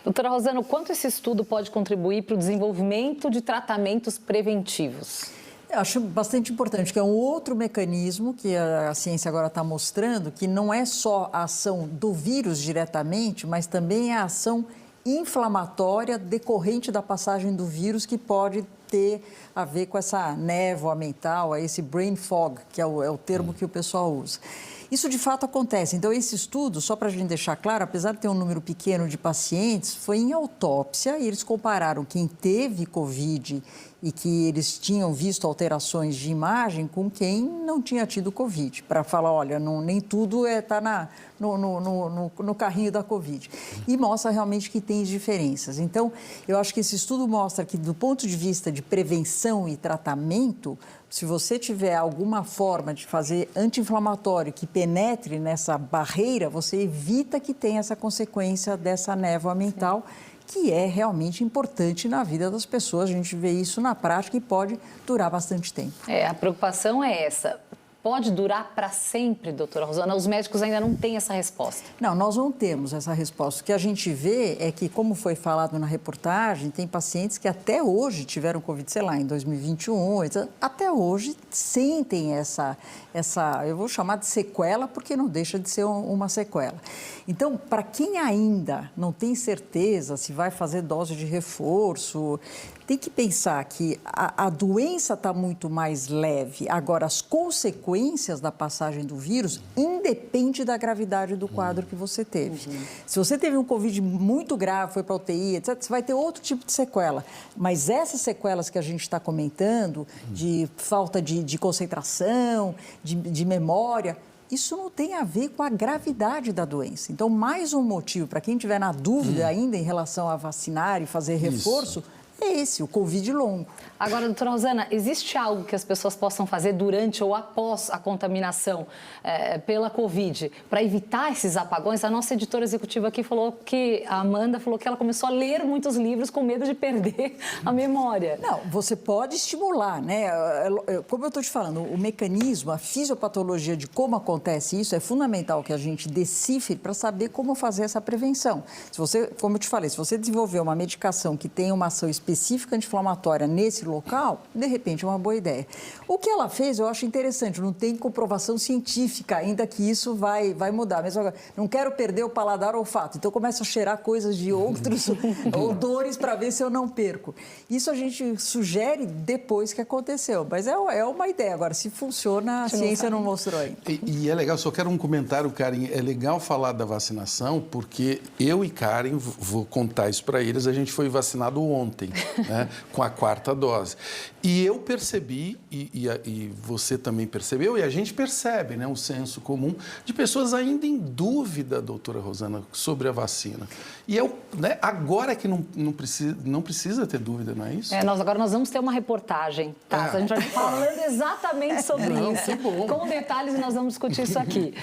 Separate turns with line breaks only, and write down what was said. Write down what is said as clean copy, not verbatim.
Doutora Rosana, o quanto esse estudo pode contribuir para o desenvolvimento de tratamentos preventivos?
Eu acho bastante importante, que é um outro mecanismo que a ciência agora está mostrando, que não é só a ação do vírus diretamente, mas também a ação inflamatória decorrente da passagem do vírus, que pode ter a ver com essa névoa mental, esse brain fog, que é o termo que o pessoal usa. Isso de fato acontece. Então, esse estudo, só para a gente deixar claro, apesar de ter um número pequeno de pacientes, foi em autópsia e eles compararam quem teve Covid e que eles tinham visto alterações de imagem com quem não tinha tido Covid, para falar, olha, nem tudo está no carrinho da Covid. E mostra realmente que tem diferenças. Então, eu acho que esse estudo mostra que, do ponto de vista de prevenção e tratamento, se você tiver alguma forma de fazer anti-inflamatório que penetre nessa barreira, você evita que tenha essa consequência dessa névoa mental, que é realmente importante na vida das pessoas. A gente vê isso na prática e pode durar bastante tempo.
A preocupação é essa. Pode durar para sempre, doutora Rosana? Os médicos ainda não têm essa resposta.
Não, nós não temos essa resposta. O que a gente vê é que, como foi falado na reportagem, tem pacientes que até hoje tiveram Covid, sei lá, em 2021, até hoje sentem essa eu vou chamar de sequela, porque não deixa de ser uma sequela. Então, para quem ainda não tem certeza se vai fazer dose de reforço, tem que pensar que a doença está muito mais leve. Agora, as consequências da passagem do vírus independe da gravidade do quadro que você teve. Se você teve um Covid muito grave, foi para a UTI, etc., você vai ter outro tipo de sequela. Mas essas sequelas que a gente está comentando, de falta de concentração, de memória, isso não tem a ver com a gravidade da doença. Então, mais um motivo para quem tiver na dúvida ainda em relação a vacinar e fazer reforço, é esse, o Covid longo.
Agora, doutora Rosana, existe algo que as pessoas possam fazer durante ou após a contaminação pela Covid para evitar esses apagões? A nossa editora executiva aqui falou que, a Amanda falou que ela começou a ler muitos livros com medo de perder a memória.
Não, você pode estimular, né? Como eu estou te falando, o mecanismo, a fisiopatologia de como acontece isso é fundamental que a gente decifre para saber como fazer essa prevenção. Se você, como eu te falei, se você desenvolver uma medicação que tem uma ação específica anti-inflamatória nesse local, de repente é uma boa ideia. O que ela fez, eu acho interessante, não tem comprovação científica ainda que isso vai mudar. Mas agora, não quero perder o paladar ou olfato, então eu começo a cheirar coisas de outros odores para ver se eu não perco. Isso a gente sugere depois que aconteceu, mas é uma ideia. Agora, se funciona, a ciência não mostrou ainda.
E é legal, só quero um comentário, Karen, é legal falar da vacinação, porque eu e Karen, vou contar isso para eles, a gente foi vacinado ontem, né, com a 4ª dose. E eu percebi, e você também percebeu, e a gente percebe, né, um senso comum de pessoas ainda em dúvida, doutora Rosana, sobre a vacina. E né, agora que não precisa ter dúvida, não é isso?
Agora nós vamos ter uma reportagem, tá? A gente vai falando exatamente sobre isso.
Que bom.
Com detalhes, nós vamos discutir isso aqui.